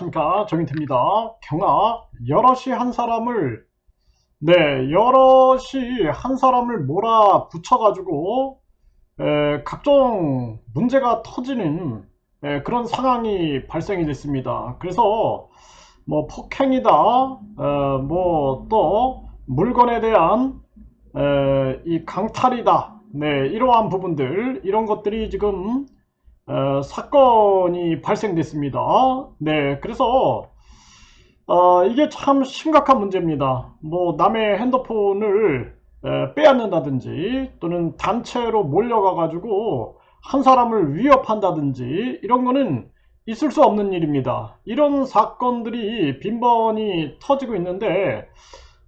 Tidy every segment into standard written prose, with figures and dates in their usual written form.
안녕하십니까, 정인태입니다. 경아 여럿이 한 사람을 여럿이 한 사람을 몰아붙여 가지고 각종 문제가 터지는 그런 상황이 발생이 됐습니다. 그래서 뭐 폭행이다, 뭐 또 물건에 대한 이 강탈이다, 이러한 부분들, 이런 것들이 지금 사건이 발생됐습니다. 그래서 이게 참 심각한 문제입니다. 뭐 남의 핸드폰을 빼앗는다든지, 또는 단체로 몰려가 가지고 한 사람을 위협한다든지, 이런 거는 있을 수 없는 일입니다. 이런 사건들이 빈번히 터지고 있는데,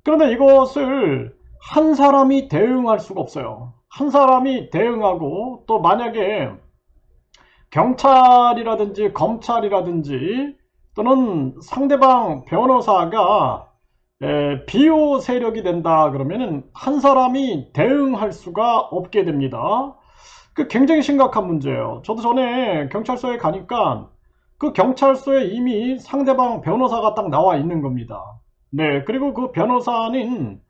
그런데 이것을 한 사람이 대응할 수가 없어요. 한 사람이 대응하고, 또 만약에 경찰이라든지 검찰이라든지 또는 상대방 변호사가 비호 세력이 된다 그러면은 한 사람이 대응할 수가 없게 됩니다. 그 굉장히 심각한 문제예요. 저도 전에 경찰서에 가니까 그 경찰서에 이미 상대방 변호사가 딱 나와 있는 겁니다. 그리고 그 변호사는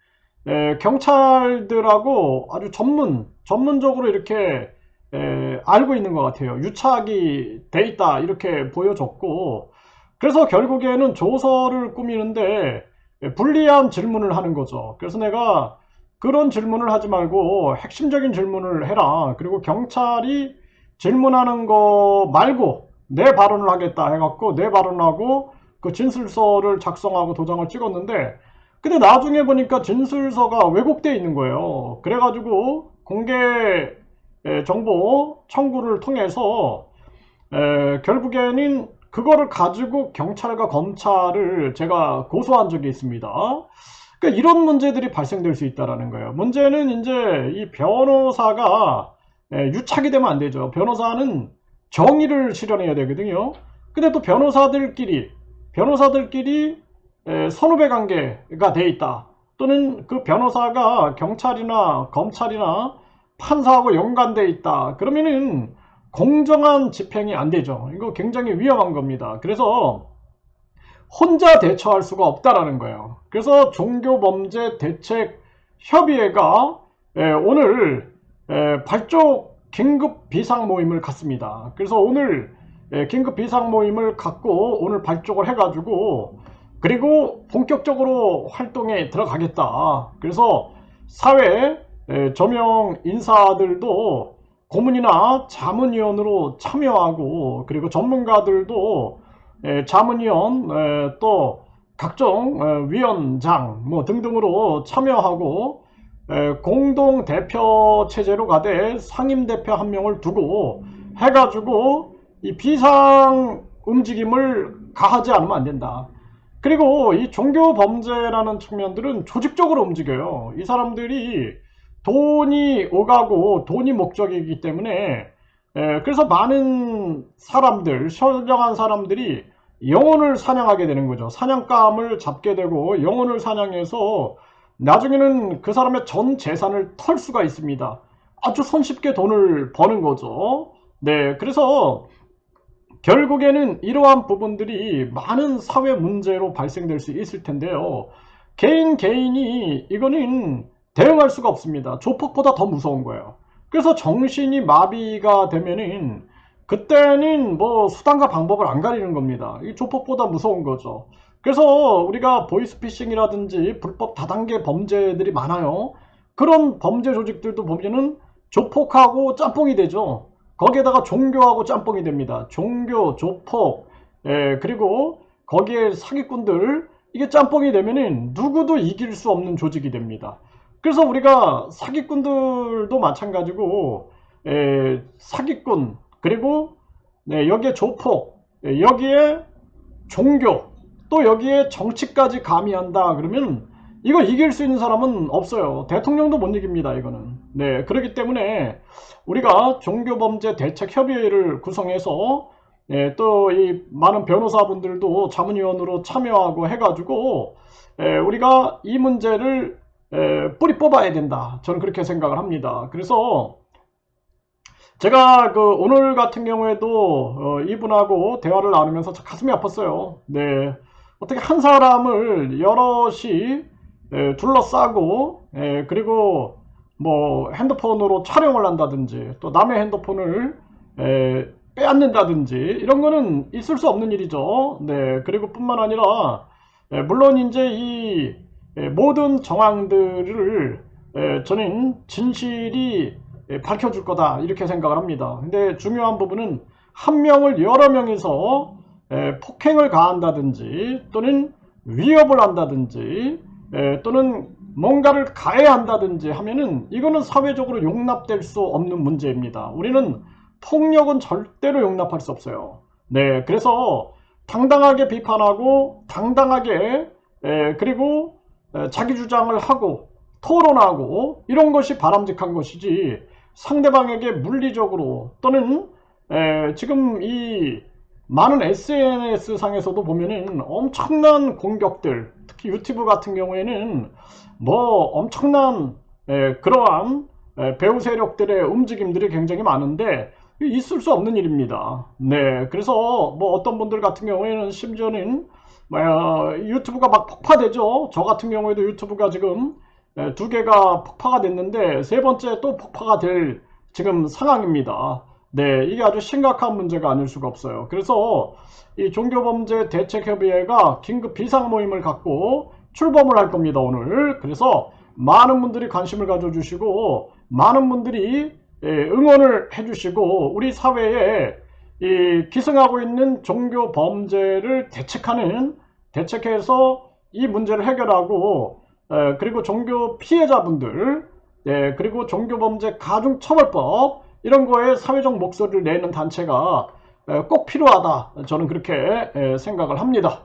경찰들하고 아주 전문적으로 이렇게 알고 있는 것 같아요. 유착이 돼 있다 이렇게 보여줬고, 그래서 결국에는 조서를 꾸미는데 불리한 질문을 하는 거죠. 그래서 내가 그런 질문을 하지 말고 핵심적인 질문을 해라, 그리고 경찰이 질문하는 거 말고 내 발언을 하겠다 해갖고 내 발언을 하고 그 진술서를 작성하고 도장을 찍었는데, 근데 나중에 보니까 진술서가 왜곡되어 있는 거예요. 그래가지고 공개 정보 청구를 통해서 결국에는 그거를 가지고 경찰과 검찰을 제가 고소한 적이 있습니다. 그러니까 이런 문제들이 발생될 수 있다는 거예요. 문제는 이제 이 변호사가 유착이 되면 안 되죠. 변호사는 정의를 실현해야 되거든요. 근데 또 변호사들끼리 선후배 관계가 돼 있다, 또는 그 변호사가 경찰이나 검찰이나 판사하고 연관돼 있다 그러면은 공정한 집행이 안 되죠. 이거 굉장히 위험한 겁니다. 그래서 혼자 대처할 수가 없다라는 거예요. 그래서 종교범죄대책협의회가 오늘 발족 긴급 비상 모임을 갖습니다. 그래서 오늘 긴급 비상 모임을 갖고 오늘 발족을 해가지고, 그리고 본격적으로 활동에 들어가겠다. 그래서 사회 저명 인사들도 고문이나 자문위원으로 참여하고, 그리고 전문가들도 자문위원, 또 각종 위원장 뭐 등등으로 참여하고, 공동대표 체제로 가되 상임대표 한 명을 두고 해가지고 이 비상 움직임을 가하지 않으면 안 된다. 그리고 이 종교범죄라는 측면들은 조직적으로 움직여요. 이 사람들이 돈이 오가고 돈이 목적이기 때문에 그래서 많은 사람들, 선량한 사람들이 영혼을 사냥하게 되는 거죠. 사냥감을 잡게 되고 영혼을 사냥해서 나중에는 그 사람의 전 재산을 털 수가 있습니다. 아주 손쉽게 돈을 버는 거죠. 그래서 결국에는 이러한 부분들이 많은 사회 문제로 발생될 수 있을 텐데요. 개인이 이거는 대응할 수가 없습니다. 조폭보다 더 무서운 거예요. 그래서 정신이 마비가 되면은 그때는 뭐 수단과 방법을 안 가리는 겁니다. 이 조폭보다 무서운 거죠. 그래서 우리가 보이스피싱이라든지 불법 다단계 범죄들이 많아요. 그런 범죄 조직들도 보면은 조폭하고 짬뽕이 되죠. 거기에다가 종교하고 짬뽕이 됩니다. 종교, 조폭, 그리고 거기에 사기꾼들, 이게 짬뽕이 되면은 누구도 이길 수 없는 조직이 됩니다. 그래서 우리가 사기꾼들도 마찬가지고, 사기꾼, 그리고 여기에 조폭, 여기에 종교, 또 여기에 정치까지 가미한다 그러면 이거 이길 수 있는 사람은 없어요. 대통령도 못 이깁니다, 이거는. 그렇기 때문에 우리가 종교범죄대책협의회를 구성해서 또 이 많은 변호사분들도 자문위원으로 참여하고 해가지고 우리가 이 문제를 뿌리 뽑아야 된다. 저는 그렇게 생각을 합니다. 그래서 제가 오늘 같은 경우에도 이분하고 대화를 나누면서 가슴이 아팠어요. 네. 어떻게 한 사람을 여럿이 둘러싸고 그리고 뭐 핸드폰으로 촬영을 한다든지 또 남의 핸드폰을 빼앗는다든지 이런 거는 있을 수 없는 일이죠. 네. 그리고 뿐만 아니라 물론 이제 이 모든 정황들을 저는 진실이 밝혀줄 거다 이렇게 생각을 합니다. 근데 중요한 부분은 한 명을 여러 명이서 폭행을 가한다든지 또는 위협을 한다든지 또는 뭔가를 가해한다든지 하면은 이거는 사회적으로 용납될 수 없는 문제입니다. 우리는 폭력은 절대로 용납할 수 없어요. 네, 그래서 당당하게 비판하고 당당하게 그리고 자기 주장을 하고 토론하고 이런 것이 바람직한 것이지 상대방에게 물리적으로 또는 지금 이 많은 SNS 상에서도 보면은 엄청난 공격들, 특히 유튜브 같은 경우에는 뭐 엄청난 그러한 배후 세력들의 움직임들이 굉장히 많은데 있을 수 없는 일입니다. 네, 그래서 뭐 어떤 분들 같은 경우에는 심지어는 유튜브가 막 폭파되죠. 저 같은 경우에도 유튜브가 지금 두 개가 폭파가 됐는데 세 번째 또 폭파가 될 지금 상황입니다. 네, 이게 아주 심각한 문제가 아닐 수가 없어요. 그래서 이 종교범죄 대책협의회가 긴급 비상모임을 갖고 출범을 할 겁니다, 오늘. 그래서 많은 분들이 관심을 가져주시고 많은 분들이 응원을 해주시고 우리 사회에 이 기승하고 있는 종교범죄를 대책해서 이 문제를 해결하고 그리고 종교 피해자분들 그리고 종교범죄 가중처벌법 이런 거에 사회적 목소리를 내는 단체가 꼭 필요하다. 저는 그렇게 생각을 합니다.